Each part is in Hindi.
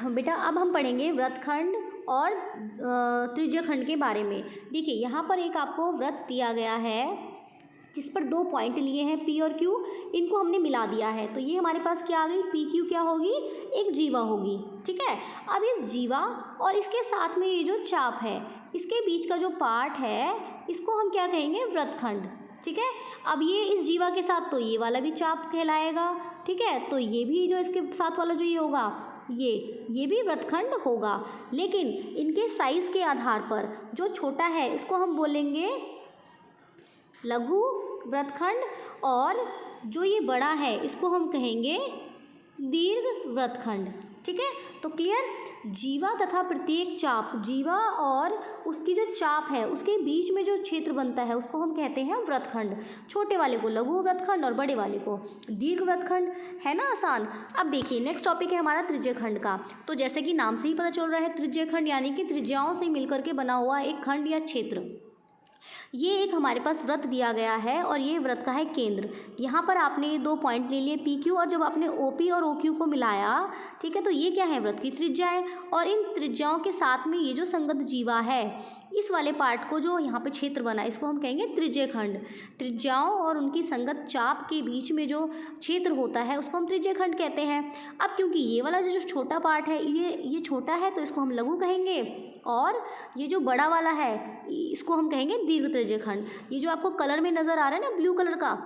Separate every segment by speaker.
Speaker 1: बेटा अब हम पढ़ेंगे वृत्तखंड और त्रिज्यखंड के बारे में। देखिए यहाँ पर एक आपको वृत्त दिया गया है जिस पर 2 पॉइंट लिए हैं P और Q, इनको हमने मिला दिया है तो ये हमारे पास क्या आ गई, PQ क्या होगी, एक जीवा होगी। ठीक है, अब इस जीवा और इसके साथ में ये जो चाप है, इसके बीच का जो पार्ट है इसको हम क्या कहेंगे, वृत्तखंड। ठीक है, अब ये इस जीवा के साथ तो ये वाला भी चाप कहलाएगा। ठीक है, तो ये भी जो इसके साथ वाला जो ये होगा, ये भी वृत्तखंड होगा। लेकिन इनके साइज़ के आधार पर जो छोटा है इसको हम बोलेंगे लघु वृत्तखंड और जो ये बड़ा है इसको हम कहेंगे दीर्घ वृत्तखंड। ठीक है, तो क्लियर, जीवा तथा प्रत्येक चाप, जीवा और उसकी जो चाप है उसके बीच में जो क्षेत्र बनता है उसको हम कहते हैं वृत्तखंड। छोटे वाले को लघु वृत्तखंड और बड़े वाले को दीर्घ वृत्तखंड। है ना आसान। अब देखिए नेक्स्ट टॉपिक है हमारा त्रिज्यखंड का। तो जैसे कि नाम से ही पता चल रहा है, त्रिज्यखंड यानी कि त्रिज्याओं से मिलकर के बना हुआ एक खंड या क्षेत्र। ये एक हमारे पास वृत्त दिया गया है और ये वृत्त का है केंद्र। यहाँ पर आपने ये 2 पॉइंट ले लिए PQ और जब आपने OP और OQ को मिलाया, ठीक है, तो ये क्या है, वृत्त की त्रिज्या है। और इन त्रिज्याओं के साथ में ये जो संगत जीवा है, इस वाले पार्ट को जो यहाँ पे क्षेत्र बना इसको हम कहेंगे त्रिज्यखंड। त्रिज्याओं और उनकी संगत चाप के बीच में जो क्षेत्र होता है उसको हम त्रिज्यखंड कहते हैं। अब क्योंकि ये वाला जो छोटा पार्ट है ये छोटा है तो इसको हम लघु कहेंगे, और ये जो बड़ा वाला है इसको हम कहेंगे दीर्घ त्रिज्यखंड। ये जो आपको कलर में नज़र आ रहा है ना ब्लू कलर का,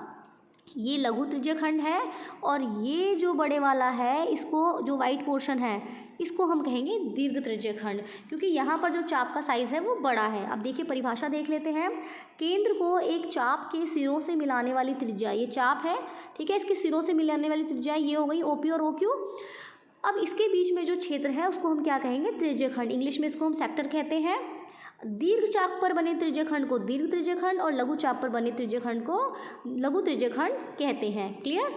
Speaker 1: ये लघु त्रिज्यखंड है, और ये जो बड़े वाला है इसको, जो वाइट पोर्शन है इसको हम कहेंगे दीर्घ त्रिज्यखंड, क्योंकि यहाँ पर जो चाप का साइज़ है वो बड़ा है। अब देखिए परिभाषा देख लेते हैं। केंद्र को एक चाप के सिरों से मिलाने वाली त्रिज्या, ये चाप है, ठीक है, इसके सिरों से मिलाने वाली त्रिज्या ये हो गई OP और OQ। अब इसके बीच में जो क्षेत्र है उसको हम क्या कहेंगे, त्रिज्यखंड। इंग्लिश में इसको हम सेक्टर कहते हैं। दीर्घ चाप पर बने त्रिज्यखंड को दीर्घ त्रिज्यखंड और लघु चाप पर बने त्रिज्यखंड को लघु त्रिज्यखंड कहते हैं। क्लियर।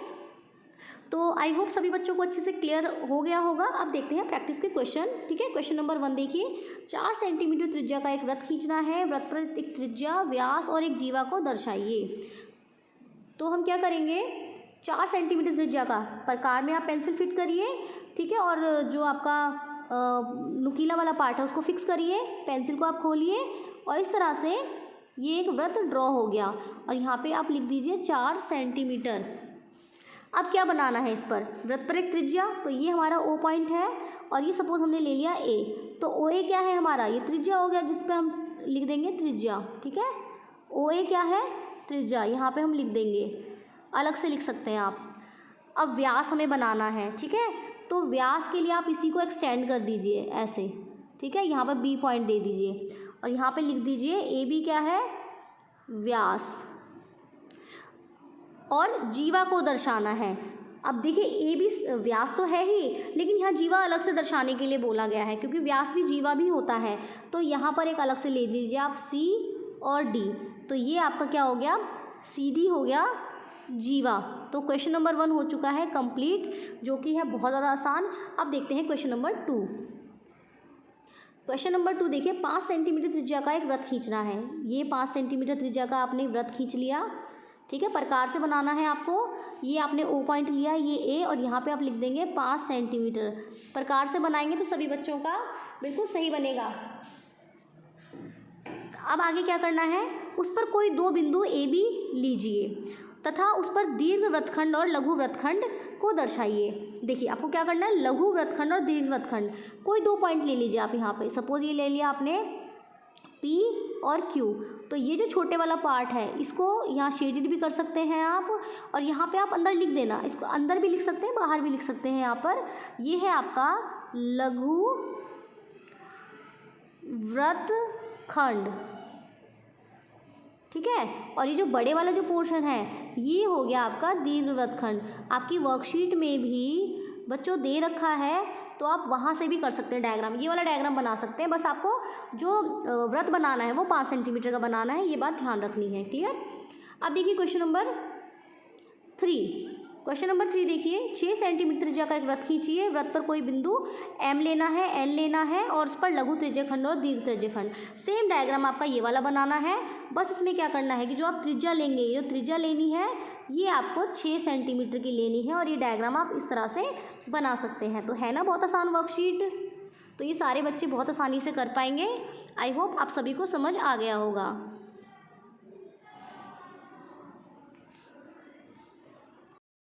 Speaker 1: तो आई होप सभी बच्चों को अच्छे से क्लियर हो गया होगा। अब देखते हैं प्रैक्टिस के क्वेश्चन। ठीक है, क्वेश्चन नंबर 1 देखिए। 4 सेंटीमीटर त्रिज्या का एक वृत्त खींचना है। वृत्त पर एक त्रिज्या, व्यास और एक जीवा को दर्शाइए। तो हम क्या करेंगे, 4 सेंटीमीटर त्रिज्या का प्रकार में आप पेंसिल फिट करिए। ठीक है, और जो आपका नुकीला वाला पार्ट है उसको फिक्स करिए, पेंसिल को आप खोलिए और इस तरह से ये एक वृत्त ड्रॉ हो गया। और यहाँ पे आप लिख दीजिए 4 सेंटीमीटर। अब क्या बनाना है इस पर, वृत्त पर एक त्रिज्या, तो ये हमारा O पॉइंट है और ये सपोज हमने ले लिया A, तो OA क्या है हमारा, ये त्रिज्या हो गया जिस पे हम लिख देंगे त्रिज्या। ठीक है, OA क्या है, त्रिज्या, यहाँ पे हम लिख देंगे, अलग से लिख सकते हैं आप। अब व्यास हमें बनाना है। ठीक है, तो व्यास के लिए आप इसी को एक्सटेंड कर दीजिए ऐसे। ठीक है, यहाँ पर B पॉइंट दे दीजिए और यहाँ पे लिख दीजिए AB क्या है, व्यास, और जीवा को दर्शाना है। अब देखिए AB व्यास तो है ही, लेकिन यहाँ जीवा अलग से दर्शाने के लिए बोला गया है क्योंकि व्यास भी जीवा भी होता है। तो यहाँ पर एक अलग से ले लीजिए आप C और D, तो ये आपका क्या हो गया, CD हो गया जीवा। तो क्वेश्चन नंबर 1 हो चुका है कंप्लीट, जो कि है बहुत ज़्यादा आसान। अब देखते हैं क्वेश्चन नंबर 2। क्वेश्चन नंबर 2 देखिए, 5 सेंटीमीटर त्रिज्या का एक वृत्त खींचना है। ये 5 सेंटीमीटर त्रिज्या का आपने वृत्त खींच लिया। ठीक है, प्रकार से बनाना है आपको। ये आपने O पॉइंट लिया, ये A, और यहाँ पे आप लिख देंगे 5 सेंटीमीटर। प्रकार से बनाएंगे तो सभी बच्चों का बिल्कुल सही बनेगा। अब आगे क्या करना है, उस पर कोई 2 बिंदु AB लीजिए तथा उस पर दीर्घ वृत्तखंड और लघु वृत्तखंड को दर्शाइए। देखिए आपको क्या करना है, लघु वृत्तखंड और दीर्घ वृत्तखंड, कोई 2 पॉइंट ले लीजिए आप। यहाँ पे सपोज ये ले लिया आपने P और Q, तो ये जो छोटे वाला पार्ट है इसको यहाँ शेडेड भी कर सकते हैं आप, और यहाँ पे आप अंदर लिख देना, इसको अंदर भी लिख सकते हैं बाहर भी लिख सकते हैं। यहाँ पर ये है आपका लघु वृत्तखंड। ठीक है, और ये जो बड़े वाला जो पोर्शन है ये हो गया आपका दीर्घ वृत्तखंड। आपकी वर्कशीट में भी बच्चों दे रखा है तो आप वहाँ से भी कर सकते हैं डायग्राम, ये वाला डायग्राम बना सकते हैं। बस आपको जो वृत्त बनाना है वो 5 सेंटीमीटर का बनाना है, ये बात ध्यान रखनी है। क्लियर। अब देखिए क्वेश्चन नंबर 3। क्वेश्चन नंबर 3 देखिए, 6 सेंटीमीटर त्रिज्या का एक वृत्त खींचिए। वृत्त पर कोई बिंदु M लेना है, L लेना है और उस पर लघु त्रिज्यखंड और दीर्घ त्रिज्यखंड। सेम डायग्राम आपका ये वाला बनाना है। बस इसमें क्या करना है कि जो आप त्रिज्या लेंगे, जो त्रिज्या लेनी है ये आपको 6 सेंटीमीटर की लेनी है और ये डायग्राम आप इस तरह से बना सकते हैं। तो है ना बहुत आसान वर्कशीट। तो ये सारे बच्चे बहुत आसानी से कर पाएंगे। आई होप आप सभी को समझ आ गया होगा।